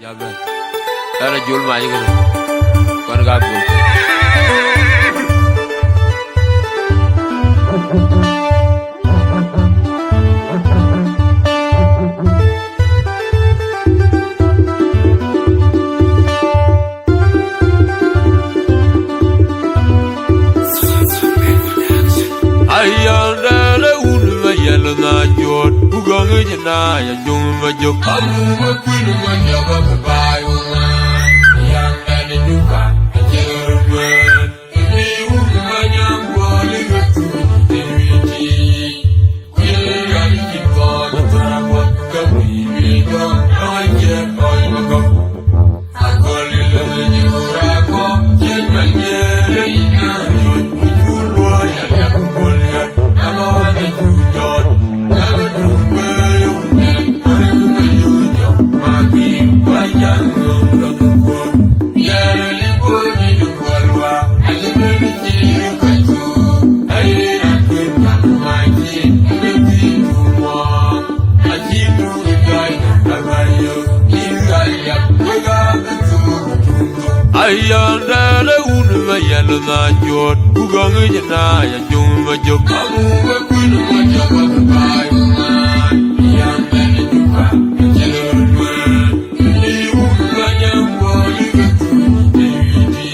Jabe. Ana jul ma yiga. Kon ga bul. Ayanda le unma yelo na jot. Ugonge jina ya jumma jok. Amu ma kwinu ma nyaba babayo na. Yanda ne duka. Ajerwen. Imi unma nyambo le gatu. Tewiti. Kwinu ya likiko. Natarabwa kabibi go. Aje koi mako. Akoli le nyurako. Jema nyele ina. Ujulwa ya yakubolya. Ama wane jujot. Ayanda le unma yelo na jot. Ugonge jina ya jumma jok. Amu ma kwinu ma jaba babayo na. Yanda ne duka. Ajerwen. Imi unma nyambo le gatu. Tewiti.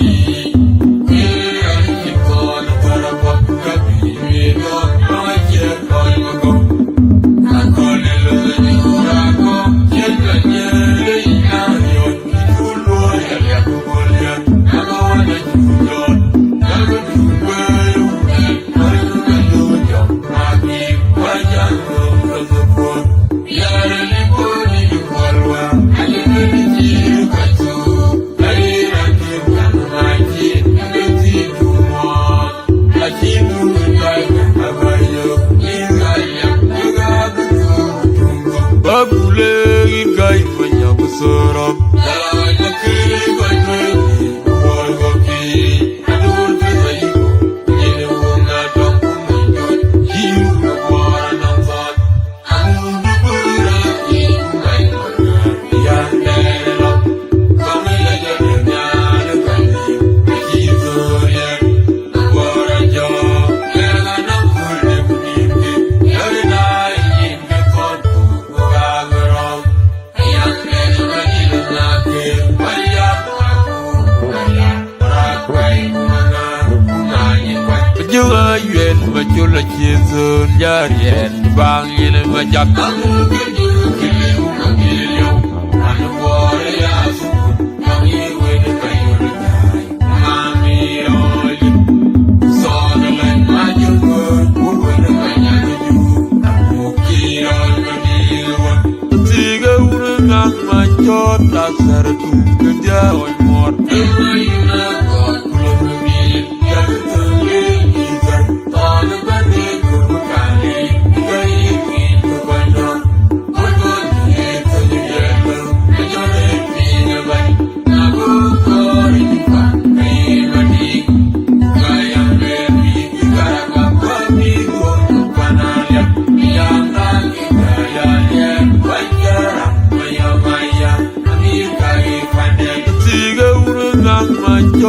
Kwinu ya likiko. Natarabwa kabibi go. Aje koi mako. Akoli le nyurako. Jema nyele ina. Ujulwa ya yakubolya. Ama wane jujot. Ama jubweyo. Ayuga yojo. Maki wajango mlozoko. Yare liponi yukwalwa. Ayuga jiru katu. Ayira kirkan maji. Ngeti tumo. Ajibu kaiga. Abayo. Ingaya. Yuga kutu. Tungo. Babule ingai manya kusoram. Dalawa kiri kwenye. Uwalgoki. Adur kizayiku. Jene wonga dongu mwenjot. Hiu na kwa namzat. Amu bubura. Hiu ngai mwana. Yandelo. Kamila jane nyane kandi. Kizoria. Nakwara jo. Yanga namkule kunimke. Yagina yimke kontu. Kogagaram. Yandelo manilo nake. Maya aku. Maya. Rakwai kumanga. Kumanye kwa. Juga yuen majula chizun. Jarien. Bang yene majak. Amu kenyu kile umangilyo. Anu wore ya suku. Mangi wene kayuri jai. Mami oli. Sodalan majungur. Uwene kanyanuju. Amu kirol manilwa. Tiga urengang majot. Asar tung jawa mor. Ema yuna god kulon lumil. Yagu tungil izar. Tolu bani kurbukali. Gai min kubano. Kulkul yeto yelo. Kajole pina bani. Nabu kori nipa. Kai mani. Kayang bebi. Kikaraga kwami gono panalya. Yanga kikaya ye. Wajara. Maya maya. Amir kai pandek. Tiga urengang majot.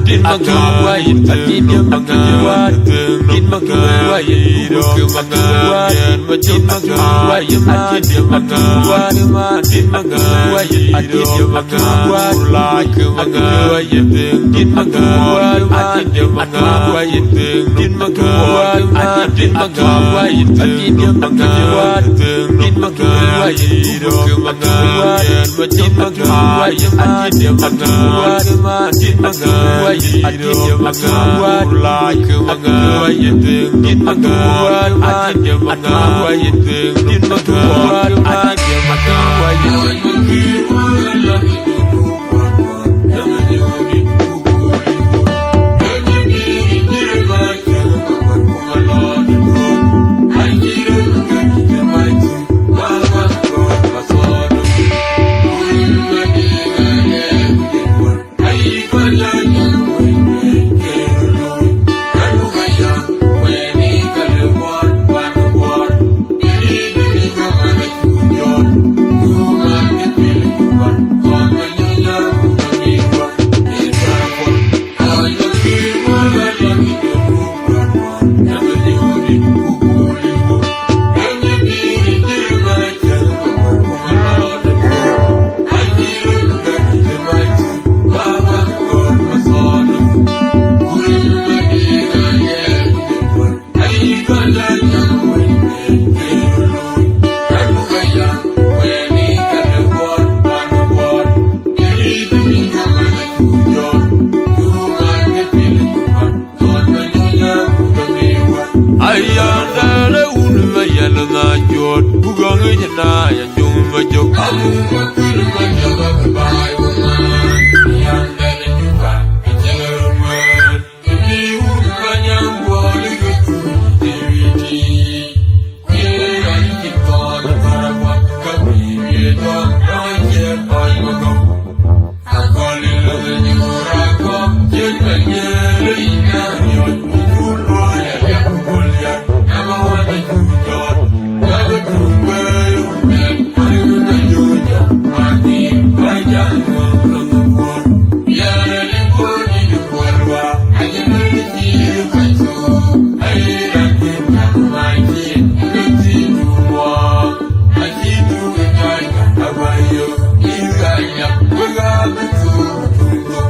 Din magawa Atin yung magawa Din magawa Din magawa Din magawa Atin yung magawa Din magawa Atin yung magawa Din magawa Atin yung magawa Din magawa Atin magawa Atin yung magawa Din magawa Din magawa Atin yung magawa Din magawa Atin yung magawa Din magawa Atin yung magawa Din magawa Atin yung magawa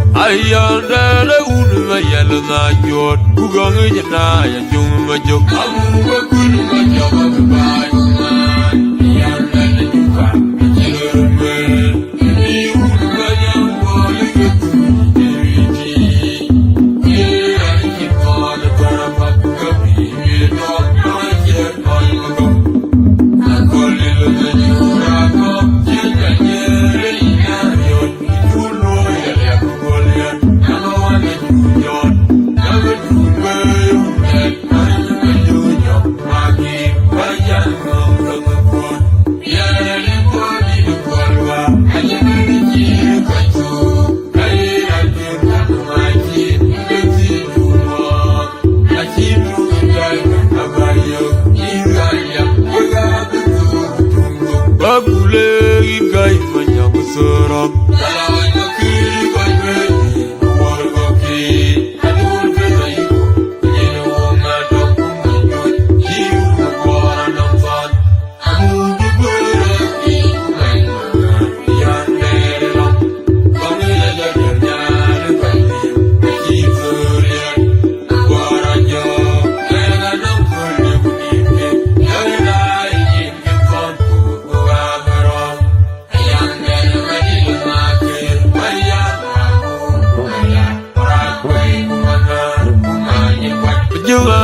Ayandele unuma yalana jod Bugangi jana ya jumma jok Amu bakunu majaba babayu man Ayandele juka Ajirume Ini unuma yambo Ligetu Diriti Kira Nikipana Tarapak Kapi Yedok Majer Ayagam Akolilu Najurako Jika Nyere Ina Yon Ituno Yaliak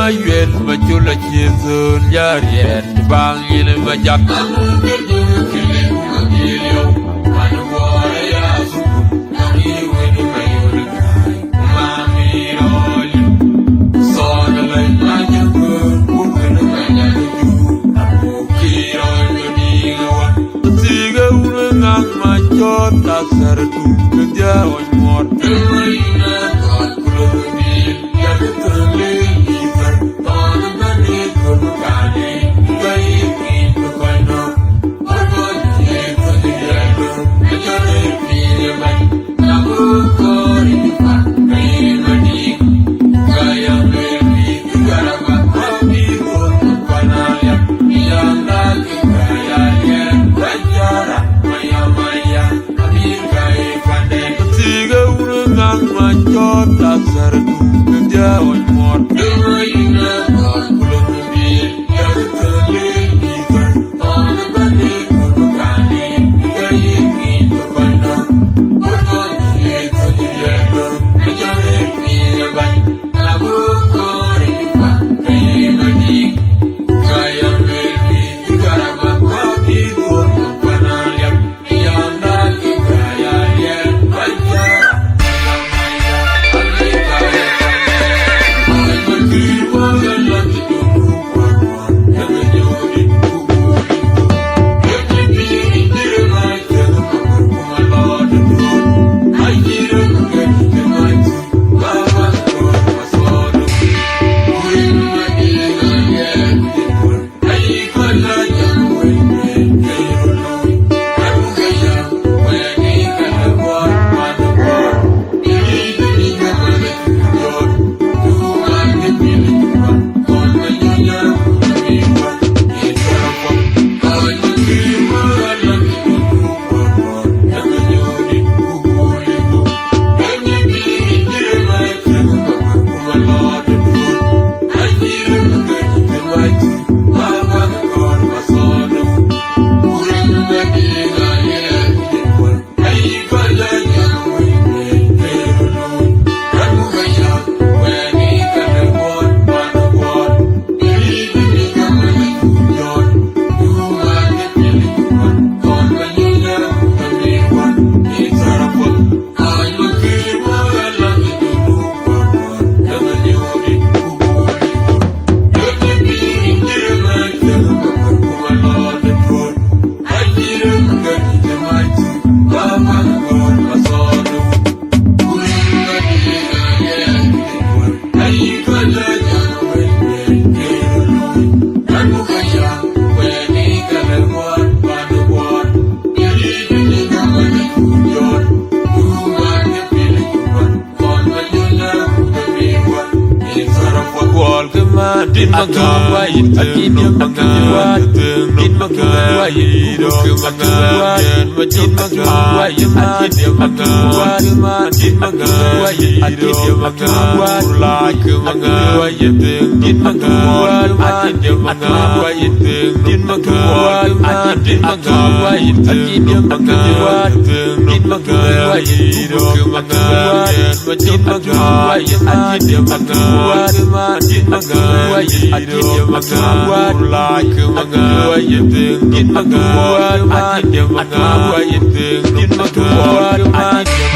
Yuen Majula Chizun Yarian Bang in a Majak Magua Akinyo Magua In Magua Magua Majin Magua Akinyo Magua In Magua Akinyo Magua Like Magua In Magua Akinyo Magua In Magua Akinyo Magua Akinyo Magua In Magua Majin Magua Akinyo Magua In Magua Akinyo Magua Like Magua In Magua Akinyo Magua In Magua Akinyo